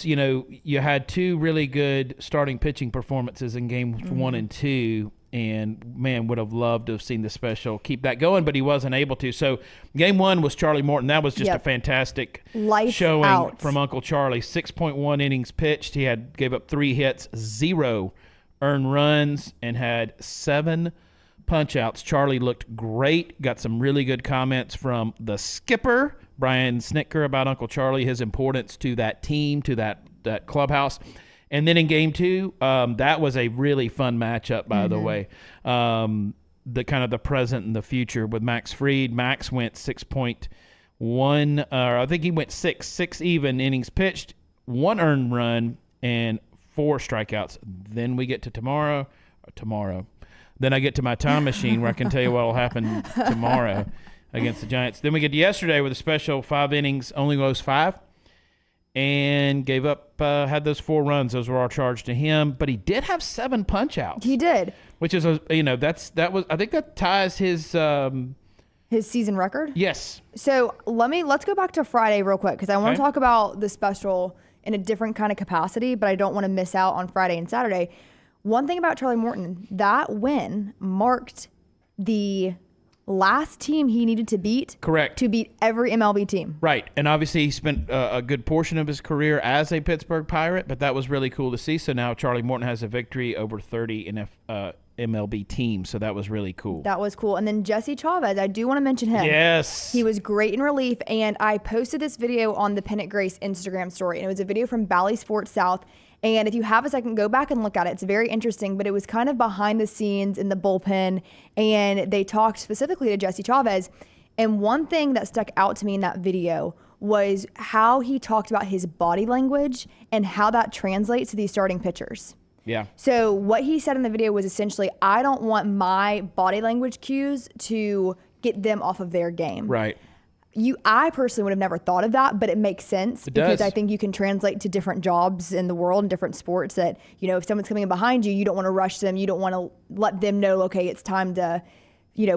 was, you had two really good starting pitching performances in games 1 and 2. And, man, would have loved to have seen the special keep that going, but he wasn't able to. So game 1 was Charlie Morton. That was just a fantastic showing from Uncle Charlie. 6.1 innings pitched. He gave up 3 hits, 0 earned runs, and had 7 punch-outs. Charlie looked great. Got some really good comments from the skipper, Brian Snitker, about Uncle Charlie, his importance to that team, to that clubhouse. And then in game 2, that was a really fun matchup, by the way. The kind of the present and the future with Max Fried. Max went 6.1, I think he went 6 even innings pitched, 1 earned run, and 4 strikeouts. Then we get to tomorrow. Then I get to my time machine where I can tell you what will happen tomorrow against the Giants. Then we get to yesterday with a special 5 innings, only goes 5. And gave up, had those 4 runs. Those were all charged to him. But he did have 7 punch-outs. He did. Which is, I think that ties his season record? Yes. So let's go back to Friday real quick, because I want to talk about the special in a different kind of capacity, but I don't want to miss out on Friday and Saturday. One thing about Charlie Morton, that win marked the last team he needed to beat. Correct. To beat every MLB team. Right. And obviously he spent a good portion of his career as a Pittsburgh Pirate, but that was really cool to see. So now Charlie Morton has a victory over 30 MLB teams. So that was really cool. That was cool. And then Jesse Chavez, I do want to mention him. Yes. He was great in relief. And I posted this video on the Pennant Grace Instagram story. And it was a video from Bally Sports South. And if you have a second, go back and look at it. It's very interesting, but it was kind of behind the scenes in the bullpen, and they talked specifically to Jesse Chavez. And one thing that stuck out to me in that video was how he talked about his body language and how that translates to these starting pitchers. Yeah. So what he said in the video was essentially, I don't want my body language cues to get them off of their game. Right. I personally would have never thought of that, but it makes sense because I think you can translate to different jobs in the world and different sports that, if someone's coming in behind you, you don't want to rush them. You don't want to let them know, okay, it's time to,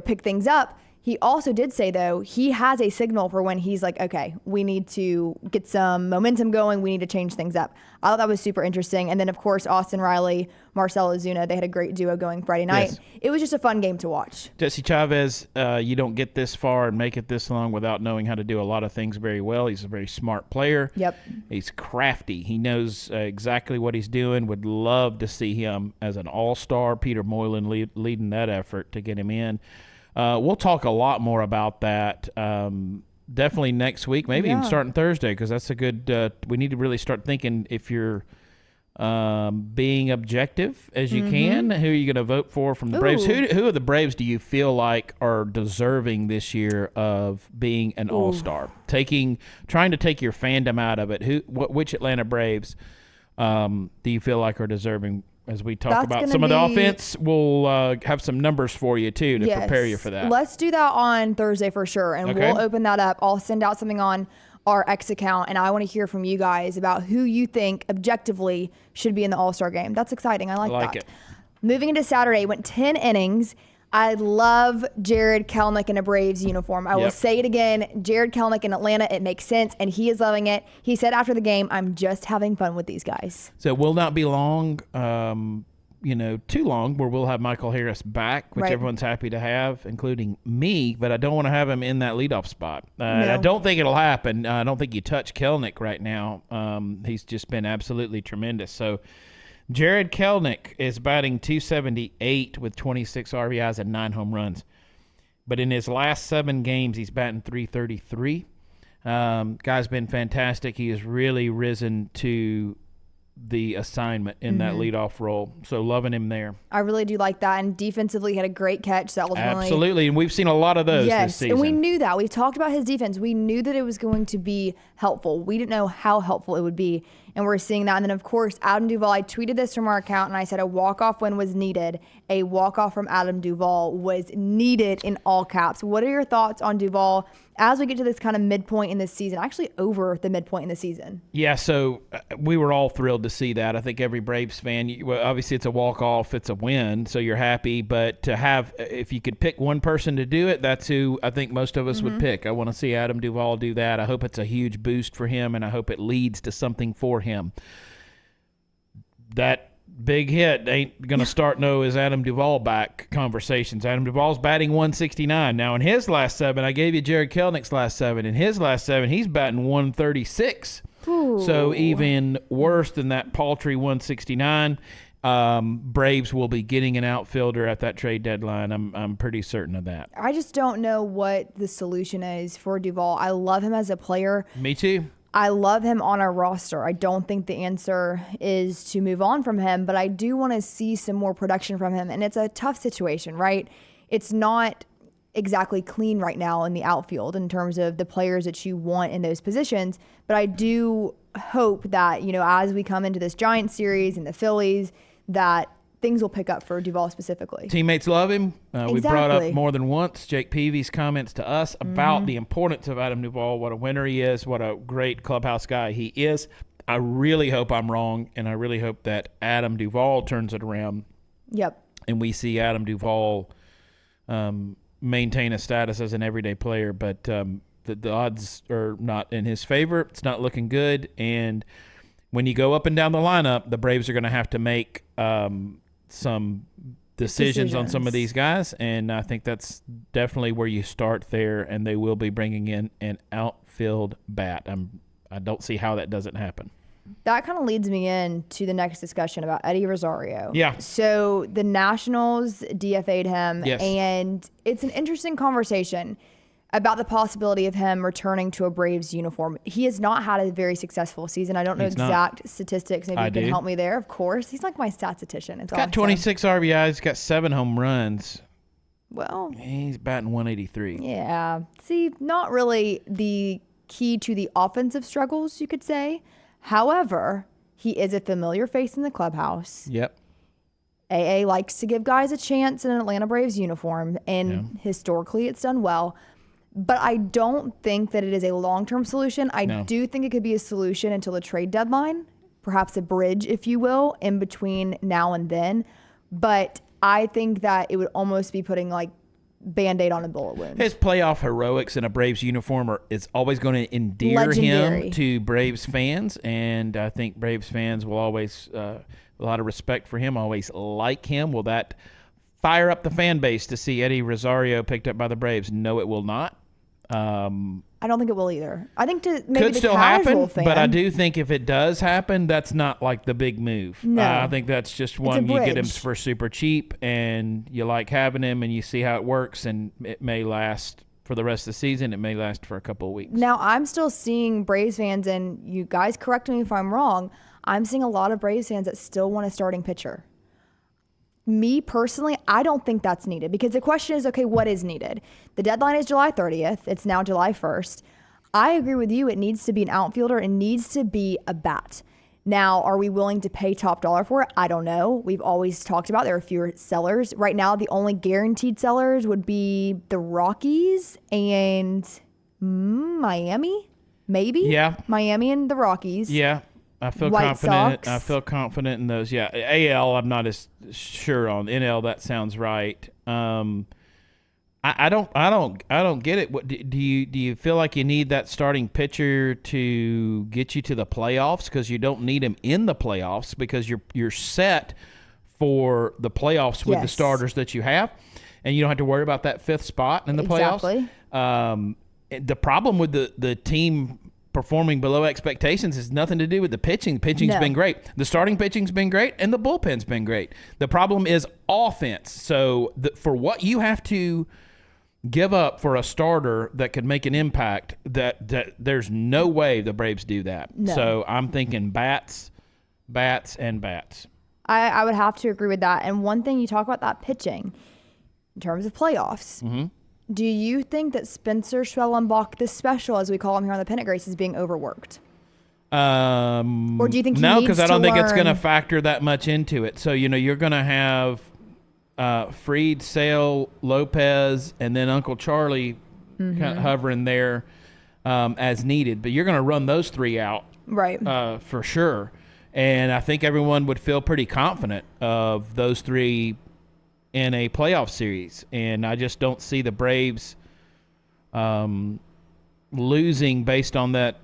pick things up. He also did say, though, he has a signal for when he's like, okay, we need to get some momentum going. We need to change things up. I thought that was super interesting. And then, of course, Austin Riley, Marcell Ozuna, they had a great duo going Friday night. Yes. It was just a fun game to watch. Jesse Chavez, you don't get this far and make it this long without knowing how to do a lot of things very well. He's a very smart player. Yep. He's crafty. He knows exactly what he's doing. Would love to see him as an all-star. Peter Moylan leading that effort to get him in. We'll talk a lot more about that definitely next week, maybe even starting Thursday, because that's a good we need to really start thinking if you're being objective as you can. Who are you going to vote for from the Braves? Who of the Braves do you feel like are deserving this year of being an all-star? Trying to take your fandom out of it. Which Atlanta Braves do you feel like are deserving? As we talk about some of the offense, we'll have some numbers for you, too, to prepare you for that. Let's do that on Thursday for sure, and we'll open that up. I'll send out something on our X account, and I want to hear from you guys about who you think objectively should be in the All-Star game. That's exciting. I like that. Moving into Saturday, went 10 innings. I love Jared Kelenic in a Braves uniform. I will say it again. Jared Kelenic in Atlanta, it makes sense, and he is loving it. He said after the game, I'm just having fun with these guys. So it will not be long, too long, where we'll have Michael Harris back, which everyone's happy to have, including me, but I don't want to have him in that leadoff spot. No. I don't think it'll happen. I don't think you touch Kelenic right now. He's just been absolutely tremendous. So Jared Kelenic is batting .278 with 26 RBIs and 9 home runs. But in his last 7 games, he's batting .333. Guy's been fantastic. He has really risen to the assignment in that leadoff role. So loving him there. I really do like that. And defensively, he had a great catch. That was absolutely. And we've seen a lot of those this season. And we knew that. We talked about his defense. We knew that it was going to be helpful. We didn't know how helpful it would be. And we're seeing that. And then, of course, Adam Duvall, I tweeted this from our account, and I said a walk-off win was needed. A walk-off from Adam Duvall was needed in all caps. What are your thoughts on Duvall as we get to this kind of midpoint in this season, actually over the midpoint in the season? Yeah, so we were all thrilled to see that. I think every Braves fan, well, obviously it's a walk-off, it's a win, so you're happy. But to have, if you could pick one person to do it, that's who I think most of us would pick. I want to see Adam Duvall do that. I hope it's a huge boost for him, and I hope it leads to something for him. That big hit ain't going to start no is Adam Duvall back conversations. Adam Duvall's batting 169. Now, in his last 7, I gave you Jared Kelnick's last 7. In his last 7, he's batting 136. Ooh. So even worse than that paltry 169. Braves will be getting an outfielder at that trade deadline. I'm pretty certain of that. I just don't know what the solution is for Duvall. I love him as a player. Me too. I love him on our roster. I don't think the answer is to move on from him, but I do want to see some more production from him. And it's a tough situation, right? It's not exactly clean right now in the outfield in terms of the players that you want in those positions. But I do hope that, as we come into this Giants series and the Phillies, that things will pick up for Duvall specifically. Teammates love him. Exactly. We brought up more than once Jake Peavy's comments to us about the importance of Adam Duvall, what a winner he is, what a great clubhouse guy he is. I really hope I'm wrong, and I really hope that Adam Duvall turns it around. Yep. And we see Adam Duvall maintain a status as an everyday player, but the odds are not in his favor. It's not looking good, and when you go up and down the lineup, the Braves are going to have to make some decisions on some of these guys, and I think that's definitely where you start there, and they will be bringing in an outfield bat. I don't see how that doesn't happen. That kind of leads me into the next discussion about Eddie Rosario. Yeah. So the Nationals DFA'd him, yes. And it's an interesting conversation about the possibility of him returning to a Braves uniform. He has not had a very successful season. I don't know exact statistics. Maybe you can help me there. Of course. He's like my statistician. He's got 26 RBIs. He's got 7 home runs. Well, he's batting 183. Yeah. See, not really the key to the offensive struggles, you could say. However, he is a familiar face in the clubhouse. Yep. AA likes to give guys a chance in an Atlanta Braves uniform, and historically it's done well. But I don't think that it is a long-term solution. I do think it could be a solution until the trade deadline, perhaps a bridge, if you will, in between now and then. But I think that it would almost be putting like Band-Aid on a bullet wound. His playoff heroics in a Braves uniform is always going to endear him to Braves fans, and I think Braves fans will always, a lot of respect for him, always like him. Will that fire up the fan base to see Eddie Rosario picked up by the Braves? No, it will not. I don't think it will either. I think to maybe could the still casual happen, fan, but I do think if it does happen, that's not like the big move. No. I think that's just one you get him for super cheap, and you like having him, and you see how it works, and it may last for the rest of the season. It may last for a couple of weeks. Now, I'm still seeing Braves fans, and you guys correct me if I'm wrong, I'm seeing a lot of Braves fans that still want a starting pitcher. Me personally, I don't think that's needed, because the question is, okay, what is needed? The deadline is July 30th. It's now July 1st. I agree with you. It needs to be an outfielder. It needs to be a bat. Now, are we willing to pay top dollar for it? I don't know. We've always talked about there are fewer sellers. Right now, the only guaranteed sellers would be the Rockies and Miami, maybe? Yeah. Miami and the Rockies. Yeah. I feel White confident. Sox. I feel confident in those. Yeah, AL, I'm not as sure on. NL, that sounds right. I don't get it. What do you feel like you need that starting pitcher to get you to the playoffs? Because you don't need him in the playoffs, because you're set for the playoffs with the starters that you have, and you don't have to worry about that 5th spot in the playoffs. The problem with the team performing below expectations has nothing to do with the pitching. Pitching's been great. The starting pitching's been great, and the bullpen's been great. The problem is offense. So for what you have to give up for a starter that could make an impact, that there's no way the Braves do that. No. So I'm thinking bats, and bats. I would have to agree with that. And one thing, you talk about that pitching in terms of playoffs. Mm-hmm. Do you think that Spencer Schwellenbach, the special, as we call him here on the Pennant Grace, is being overworked? Or do you think no? Because I don't think it's going to factor that much into it. So you're going to have Fried, Sale, Lopez, and then Uncle Charlie kind of hovering there as needed. But you're going to run those 3 out, right? For sure. And I think everyone would feel pretty confident of those three in a playoff series. And I just don't see the Braves losing based on that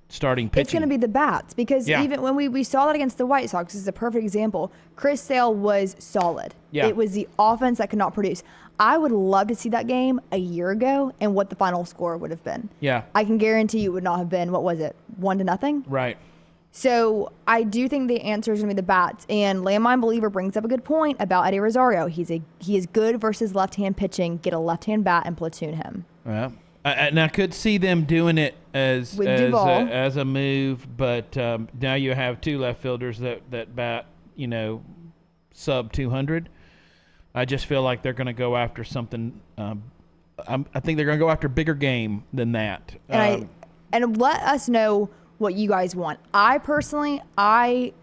starting pitching. It's going to be the bats, because even when we saw that against the White Sox, this is a perfect example. Chris Sale was solid. Yeah. It was the offense that could not produce. I would love to see that game a year ago and what the final score would have been. Yeah. I can guarantee you it would not have been, what was it, 1-0? Right. So I do think the answer is going to be the bats. And Landmine Believer brings up a good point about Eddie Rosario. He is good versus left-hand pitching. Get a left-hand bat and platoon him. Yeah. And I could see them doing it as a move, but now you have two left fielders that bat, sub 200. I just feel like they're going to go after something. I think they're going to go after bigger game than that. And let us know what you guys want. I personally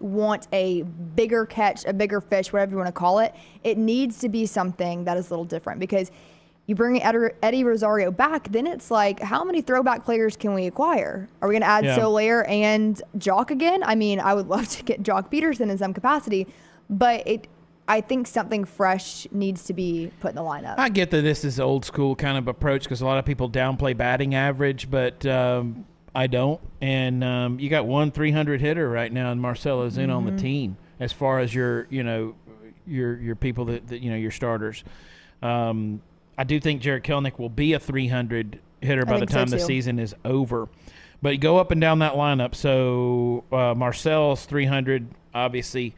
want a bigger catch, a bigger fish, whatever you want to call it. It needs to be something that is a little different, because you bring Eddie Rosario back, then it's like, how many throwback players can we acquire? Are we going to add Soler and Jock again? I mean, I would love to get Jock Peterson in some capacity, but I think something fresh needs to be put in the lineup. I get that this is old school kind of approach, because a lot of people downplay batting average, but I don't. And you got one 300 hitter right now, and Marcell Ozuna on the team as far as your people that your starters. I do think Jared Kelenic will be a 300 hitter by the time the season is over. But you go up and down that lineup. So Marcel's 300, obviously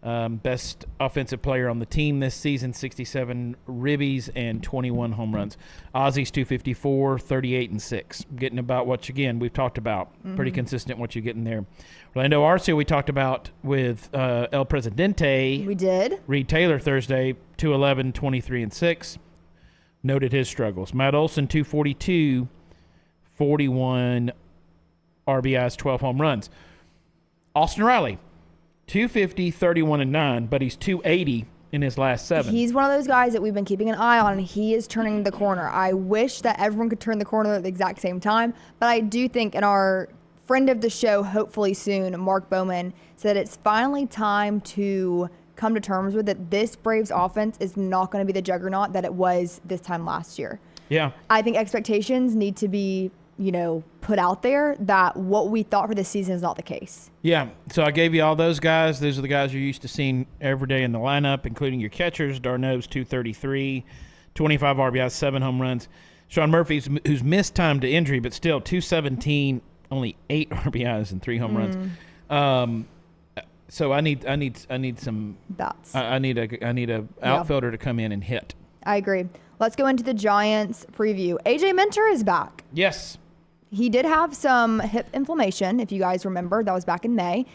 best offensive player on the team this season, 67 ribbies and 21 home runs. Ozzy's 254, 38 and 6. Getting about what, again, we've talked about. Pretty consistent what you're getting there. Orlando Arcia, we talked about with El Presidente. We did. Reed Taylor Thursday, 211, 23 and 6. Noted his struggles. Matt Olson, 242, 41 RBIs, 12 home runs. Austin Riley, 250, 31 and 9, but he's 280 in his last 7. He's one of those guys that we've been keeping an eye on, and he is turning the corner. I wish that everyone could turn the corner at the exact same time, but I do think, in our friend of the show, hopefully soon, Mark Bowman, said it's finally time to come to terms with that this Braves offense is not going to be the juggernaut that it was this time last year. Yeah. I think expectations need to be, put out there that what we thought for this season is not the case. Yeah. So I gave you all those guys. Those are the guys you're used to seeing every day in the lineup, including your catchers. Darno's 233, 25 RBIs, 7 home runs. Sean Murphy, who's missed time to injury, but still 217, only 8 RBIs and 3 home runs. So I need some bats. I need a outfielder to come in and hit. I agree. Let's go into the Giants preview. AJ Minter is back. Yes. He did have some hip inflammation, if you guys remember. That was back in May.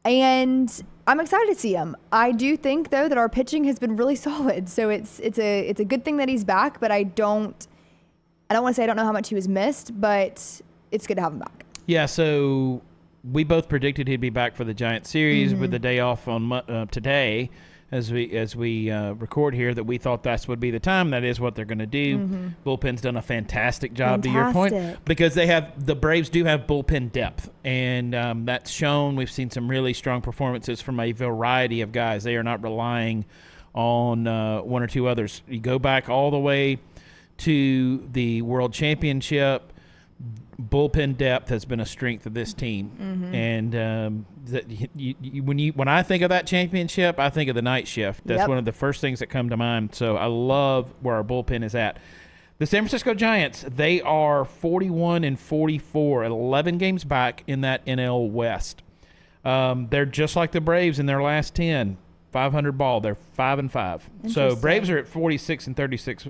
And I'm excited to see him. I do think, though, that our pitching has been really solid. So it's a good thing that he's back, but I don't want to say I don't know how much he was missed, but it's good to have him back. Yeah, so we both predicted he'd be back for the Giants series with the day off on today as we record here, that we thought that would be the time. That is what they're going to do. Bullpen's done a fantastic job, to your point, because the Braves do have bullpen depth, and that's shown. We've seen some really strong performances from a variety of guys. They are not relying on one or two others. You go back all the way to the World Championship. Bullpen depth has been a strength of this team, and when I think of that championship, I think of the night shift. That's one of the first things that come to mind. So I love where our bullpen is at. The San Francisco Giants, they are 41 and 44, 11 games back in that NL West. They're just like the Braves in their last 10, 500 ball. They're 5-5. So Braves are at 46 and 36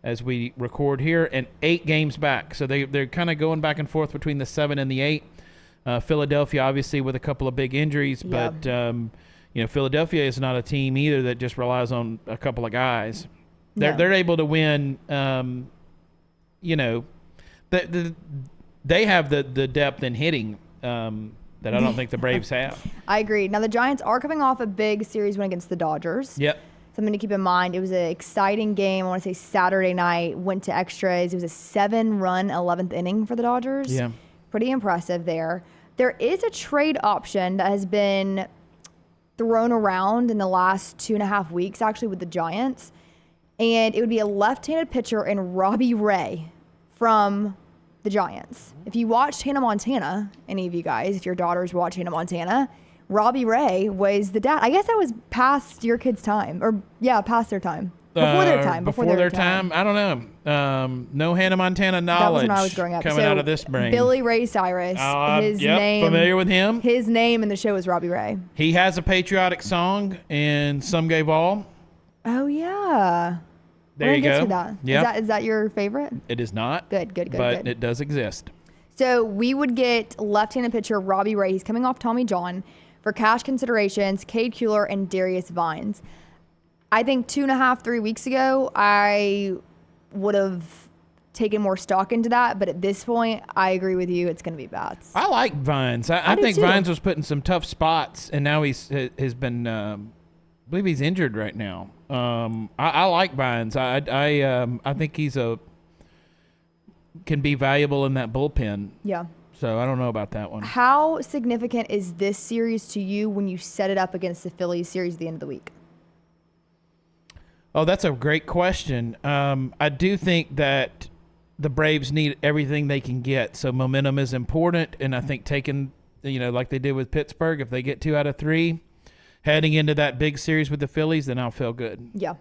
as we record here, and 8 games back. So they're kind of going back and forth between the 7 and the 8. Philadelphia, obviously, with a couple of big injuries, but Philadelphia is not a team either that just relies on a couple of guys. They're able to win. They have the depth in hitting that I don't think the Braves have. I agree. Now the Giants are coming off a big series win against the Dodgers. Yep. Something to keep in mind. It was an exciting game. I want to say Saturday night, went to extras. It was a 7-run 11th inning for the Dodgers. Yeah. Pretty impressive there. There is a trade option that has been thrown around in the last 2.5 weeks, actually, with the Giants. And it would be a left-handed pitcher in Robbie Ray from the Giants. If you watched Hannah Montana, any of you guys, if your daughters watch Hannah Montana, Robbie Ray was the dad. I guess that was past your kids' time. Or, yeah, past their time. Before their time. Before their time. I don't know. No Hannah Montana knowledge. That was when I was growing up. Coming out of this brain. Billy Ray Cyrus. His name. Familiar with him. His name in the show is Robbie Ray. He has a patriotic song in Some Gave All. Oh, yeah. There you go. Yep. Is that your favorite? It is not. Good. But it does exist. So we would get left-handed pitcher Robbie Ray. He's coming off Tommy John for cash considerations, Cade Kuehler, and Darius Vines. I think 2.5, 3 weeks ago, I would have taken more stock into that. But at this point, I agree with you. It's going to be bats. I like Vines. I think Vines was put in some tough spots, and now has been, I believe he's injured right now. I like Vines. I think he's can be valuable in that bullpen. Yeah. So I don't know about that one. How significant is this series to you when you set it up against the Phillies series at the end of the week? Oh, that's a great question. I do think that the Braves need everything they can get. So momentum is important, and I think taking, like they did with Pittsburgh, if they get 2 out of 3, heading into that big series with the Phillies, then I'll feel good. Yeah.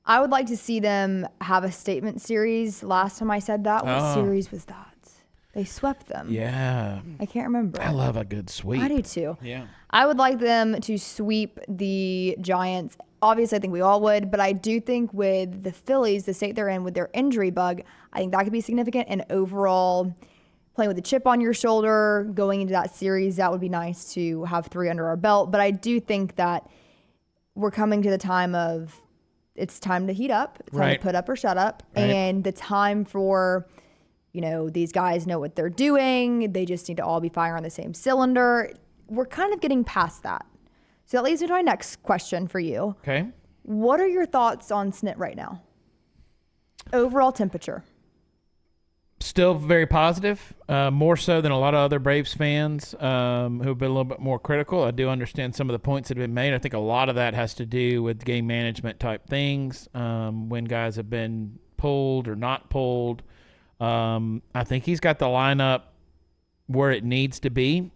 I would like to see them have a statement series. Last time I said that, what series was that? They swept them. Yeah. I can't remember. I love a good sweep. I do too. Yeah. I would like them to sweep the Giants. Obviously, I think we all would, but I do think with the Phillies, the state they're in with their injury bug, I think that could be significant. And overall, playing with a chip on your shoulder, going into that series, that would be nice to have 3 under our belt. But I do think that we're coming to the time of it's time to heat up. It's time to put up or shut up. Right. And the time for, these guys know what they're doing. They just need to all be firing on the same cylinder. We're kind of getting past that. So that leads me to my next question for you. Okay. What are your thoughts on Snit right now? Overall temperature. Still very positive, more so than a lot of other Braves fans who have been a little bit more critical. I do understand some of the points that have been made. I think a lot of that has to do with game management type things, when guys have been pulled or not pulled. I think he's got the lineup where it needs to be.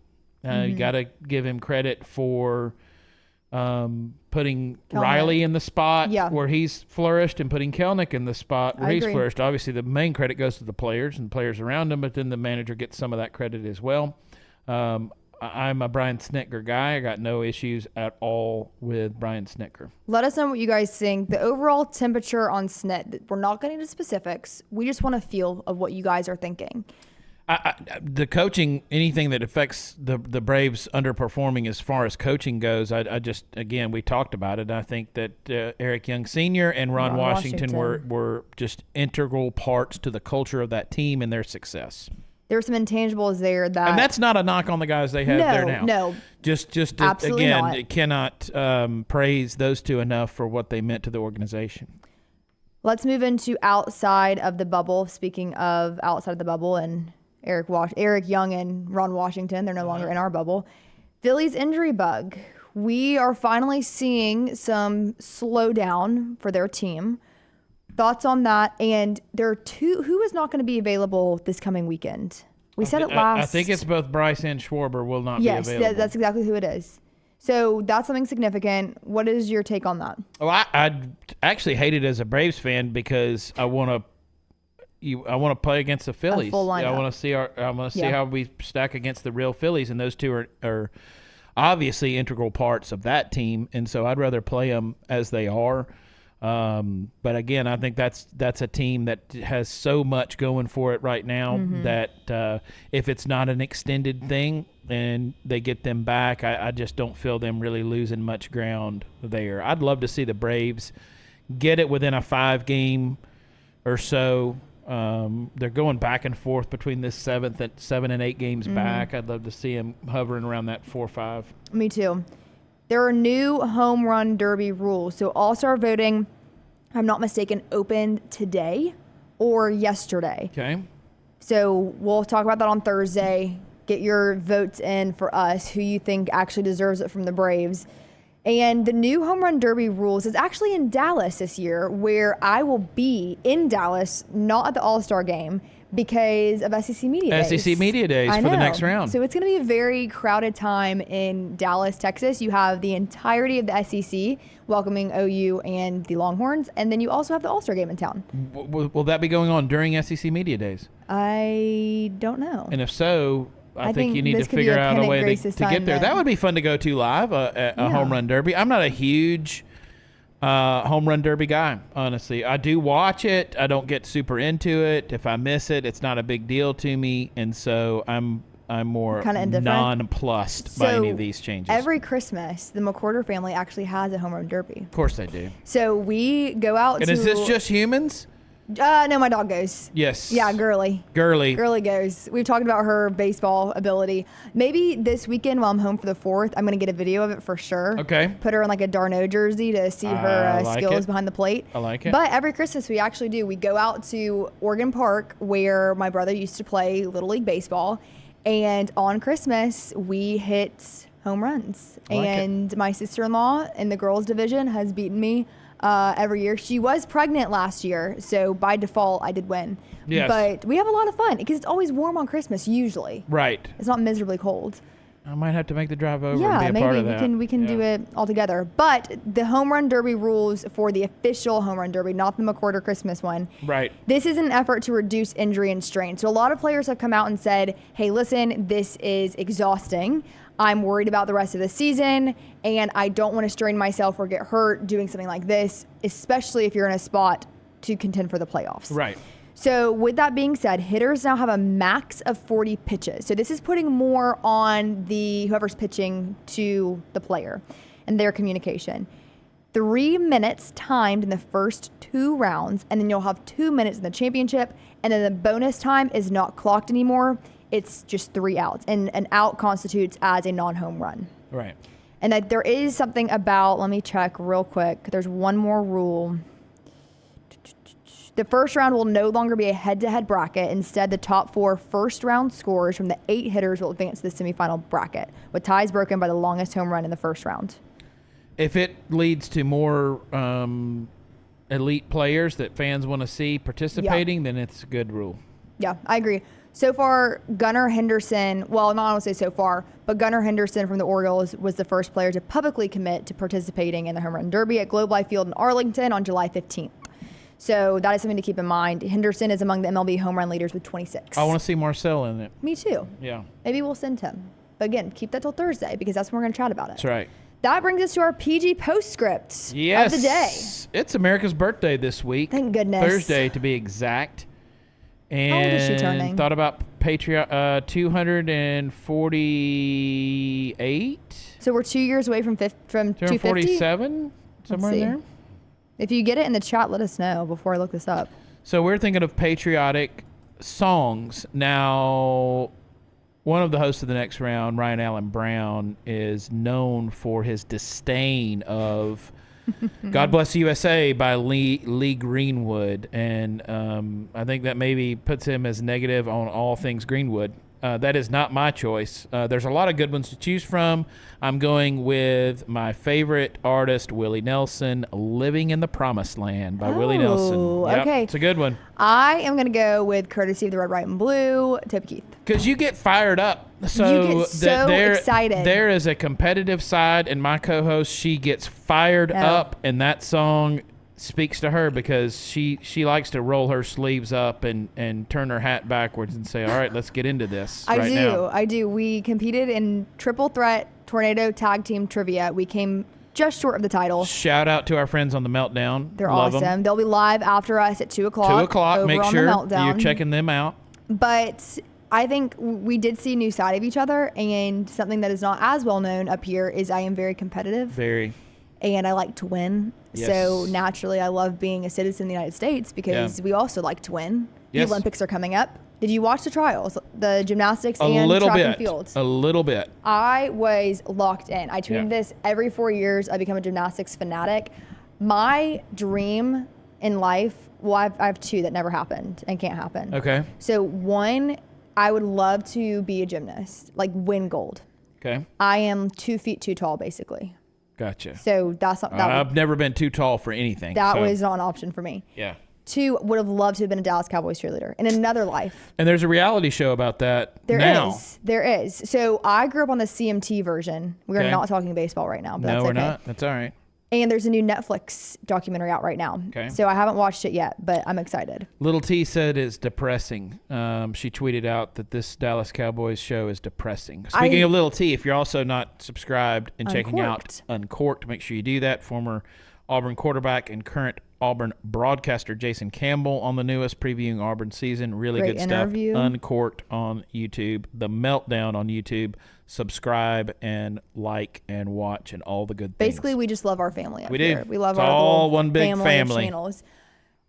You got to give him credit for putting Riley in the spot where he's flourished and putting Kelnick in the spot where he's flourished. Obviously, the main credit goes to the players and players around him, but then the manager gets some of that credit as well. I'm a Brian Snitker guy. I got no issues at all with Brian Snitker. Let us know what you guys think. The overall temperature on Snit, we're not getting into specifics. We just want a feel of what you guys are thinking. The coaching, anything that affects the Braves underperforming as far as coaching goes, I just, again, we talked about it. I think that Eric Young Sr. and Ron Washington were just integral parts to the culture of that team and their success. There were some intangibles there that... And that's not a knock on the guys they have there now. No, Just absolutely again, not. Cannot praise those two enough for what they meant to the organization. Let's move into outside of the bubble. Speaking of outside of the bubble and Eric Young and Ron Washington, they're no longer in our bubble. Phillies injury bug. We are finally seeing some slowdown for their team. Thoughts on that? And there are 2. Who is not going to be available this coming weekend? We said it last. I think it's both Bryce and Schwarber will not be available. Yes, that's exactly who it is. So that's something significant. What is your take on that? Well, I actually hate it as a Braves fan because I want to play against the Phillies. A full lineup. I want to see how we stack against the real Phillies, and those two are obviously integral parts of that team. And so I'd rather play them as they are. But again, I think that's a team that has so much going for it right now that if it's not an extended thing and they get them back, I just don't feel them really losing much ground there. I'd love to see the Braves get it within a 5-game or so. They're going back and forth between this 7 and 8 games back. I'd love to see them hovering around that 4-5. Me too. There are new home run derby rules. So all-star voting, if I'm not mistaken, opened today or yesterday. Okay. So we'll talk about that on Thursday. get your votes in for us, who you think actually deserves it from the Braves. And the new home run derby rules is actually in Dallas this year, where I will be in Dallas, not at the All-Star game, because of SEC Media Days. SEC Media Days for the next round. So it's going to be a very crowded time in Dallas, Texas. You have the entirety of the SEC welcoming OU and the Longhorns, and then you also have the All-Star game in town. Will that be going on during SEC Media Days? I don't know. And if so, I think you need to figure out a way to get there. That would be fun to go to live, a home run derby. I'm not a huge home run derby guy, honestly. I do watch it. I don't get super into it. If I miss it, it's not a big deal to me, and so I'm more nonplussed by any of these changes. Every Christmas, the McWhorter family actually has a home run derby. Of course they do. So we go out and is this just humans? No, my dog goes. Yes. Yeah, Girly. Girly goes. We've talked about her baseball ability. Maybe this weekend while I'm home for the 4th, I'm going to get a video of it for sure. Okay. Put her in like a Darno jersey to see her skills behind the plate. I like it. But every Christmas we actually do. We go out to Oregon Park where my brother used to play Little League Baseball. And on Christmas, we hit home runs. And my sister-in-law in the girls division has beaten me every year. She was pregnant last year, so by default, I did win. Yes. But we have a lot of fun because it's always warm on Christmas, usually. Right. It's not miserably cold. I might have to make the drive over and be a part of that. We can do it all together. But the home run derby rules for the official home run derby, not the McWhorter Christmas one. Right. This is an effort to reduce injury and strain. So a lot of players have come out and said, hey, listen, this is exhausting. I'm worried about the rest of the season, and I don't want to strain myself or get hurt doing something like this, especially if you're in a spot to contend for the playoffs. Right. So with that being said, hitters now have a max of 40 pitches. So this is putting more on the whoever's pitching to the player and their communication. 3 minutes timed in the first 2 rounds, and then you'll have 2 minutes in the championship, and then the bonus time is not clocked anymore. It's just 3 outs, and an out constitutes as a non-home run. Right. And that there is something about, let me check real quick. There's one more rule. The first round will no longer be a head-to-head bracket. Instead, the top 4 first-round scores from the 8 hitters will advance to the semifinal bracket, with ties broken by the longest home run in the first round. If it leads to more elite players that fans want to see participating, then it's a good rule. Yeah, I agree. So far, Gunnar Henderson, well, not I don't say so far, but Gunnar Henderson from the Orioles was the first player to publicly commit to participating in the home run derby at Globe Life Field in Arlington on July 15th. So that is something to keep in mind. Henderson is among the MLB home run leaders with 26. I want to see Marcel in it. Me too. Yeah. Maybe we'll send him. But again, keep that till Thursday because that's when we're going to chat about it. That's right. That brings us to our PG postscript of the day. It's America's birthday this week. Thank goodness. Thursday, to be exact. And how old is she turning? Thought about 248. So we're 2 years away from 250? 247, somewhere in there. If you get it in the chat, let us know before I look this up. So we're thinking of patriotic songs. Now, one of the hosts of the next round, Ryan Allen Brown, is known for his disdain of God Bless USA by Lee Greenwood. And I think that maybe puts him as negative on all things Greenwood. That is not my choice. There's a lot of good ones to choose from. I'm going with my favorite artist, Willie Nelson, Living in the Promised Land by Willie Nelson. Yep, okay. It's a good one. I am going to go with Courtesy of the Red, White, and Blue, Toby Keith. Because you get fired up. So you get so excited. There is a competitive side, and my co-host, she gets fired up, and that song speaks to her because she likes to roll her sleeves up and turn her hat backwards and say, all right, let's get into this now. I do. We competed in Triple Threat Tornado Tag Team Trivia. We came just short of the title. Shout out to our friends on the Meltdown. They're Love awesome. them. They'll be live after us at 2 o'clock. 2 o'clock. Make sure you're checking them out. But I think we did see a new side of each other, and something that is not as well known up here is I am very competitive. Very. And I like to win. Yes. So naturally, I love being a citizen of the United States because we also like to win. Yes. The Olympics are coming up. Did you watch the trials, the gymnastics and track and field? A little bit. I was locked in. I tuned this every 4 years. I become a gymnastics fanatic. My dream in life, well, I have 2 that never happened and can't happen. Okay. So one I would love to be a gymnast, like win gold. Okay. I am 2 feet too tall, basically. Gotcha. So that's not. I've never been too tall for anything. That was not an option for me. Yeah. 2, would have loved to have been a Dallas Cowboys cheerleader in another life. And there's a reality show about that now. There is. So I grew up on the CMT version. We are not talking baseball right now, but that's okay. No, we're not. That's all right. And there's a new Netflix documentary out right now. Okay. So I haven't watched it yet, but I'm excited. Little T said it's depressing. She tweeted out that this Dallas Cowboys show is depressing. Speaking of Little T, if you're also not subscribed and checking out Uncorked, make sure you do that. Former Auburn quarterback and current Auburn broadcaster Jason Campbell on the newest, previewing Auburn season. Really Great good interview. Stuff. Uncorked on YouTube. The Meltdown on YouTube. Subscribe and like and watch and all the good things. Basically, we just love our family up we here. do. We love it's our all one big family. Channels.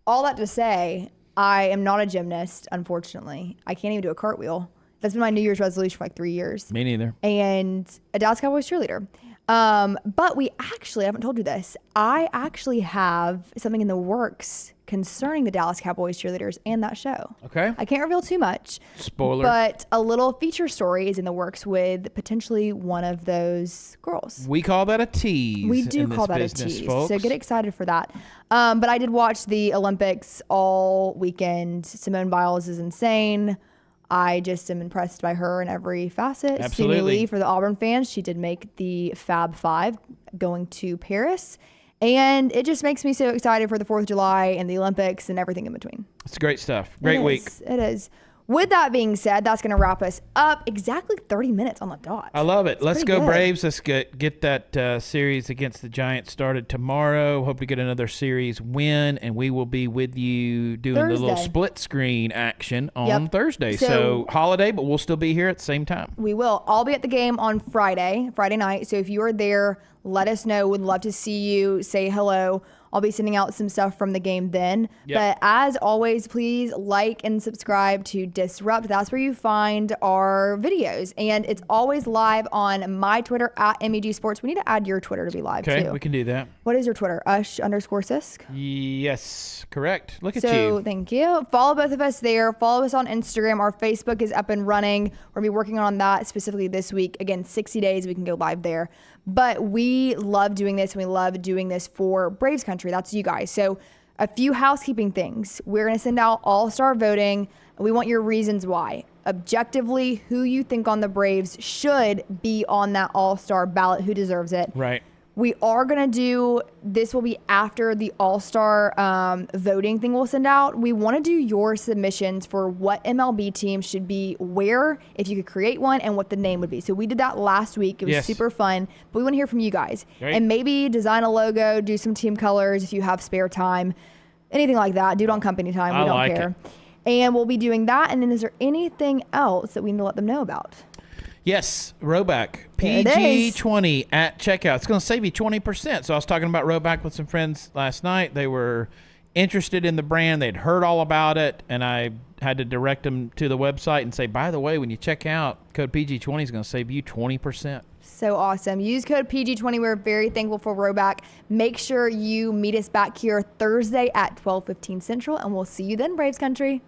All that to say, I am not a gymnast, unfortunately. I can't even do a cartwheel. That's been my New Year's resolution for like 3 years. Me neither. And a Dallas Cowboys cheerleader. But I haven't told you this. I actually have something in the works concerning the Dallas Cowboys cheerleaders and that show. Okay. I can't reveal too much. Spoiler. But a little feature story is in the works with potentially one of those girls. We call that a tease. We do call that a tease. Folks. So get excited for that. But I did watch the Olympics all weekend. Simone Biles is insane. I just am impressed by her in every facet. Absolutely. Seemingly, for the Auburn fans, she did make the Fab Five going to Paris. And it just makes me so excited for the 4th of July and the Olympics and everything in between. It's great stuff. Great week. It is. With that being said, that's going to wrap us up exactly 30 minutes on the dot. I love it. Let's go good. Braves. Let's get that series against the Giants started tomorrow. Hope to get another series win, and we will be with you doing the little split screen action on Thursday. So holiday, but we'll still be here at the same time. We will. I'll be at the game on Friday night. So if you are there, let us know. Would love to see you. Say hello. I'll be sending out some stuff from the game then. Yep. But as always, please like and subscribe to Disrupt. That's where you find our videos. And it's always live on my Twitter at MEG Sports. We need to add your Twitter to be live too. Okay, we can do that. What is your Twitter? Ush_Sisk? Yes, correct. Look at you. So thank you. Follow both of us there. Follow us on Instagram. Our Facebook is up and running. We're going to be working on that specifically this week. Again, 60 days, we can go live there. But we love doing this, and we love doing this for Braves Country. That's you guys. So a few housekeeping things. We're going to send out all-star voting. We want your reasons why. Objectively, who you think on the Braves should be on that all-star ballot, who deserves it. Right. We are going to do, this will be after the all-star voting thing we'll send out. We want to do your submissions for what MLB team should be where, if you could create one, and what the name would be. So we did that last week. It was super fun. But we want to hear from you guys. Great. And maybe design a logo, do some team colors if you have spare time. Anything like that. Do it on company time. We don't care. And we'll be doing that. And then is there anything else that we need to let them know about? Yes, Roback, PG20 at checkout. It's going to save you 20%. So I was talking about Roback with some friends last night. They were interested in the brand. They'd heard all about it, and I had to direct them to the website and say, by the way, when you check out, code PG20 is going to save you 20%. So awesome. Use code PG20. We're very thankful for Roback. Make sure you meet us back here Thursday at 12:15 Central, and we'll see you then, Braves Country.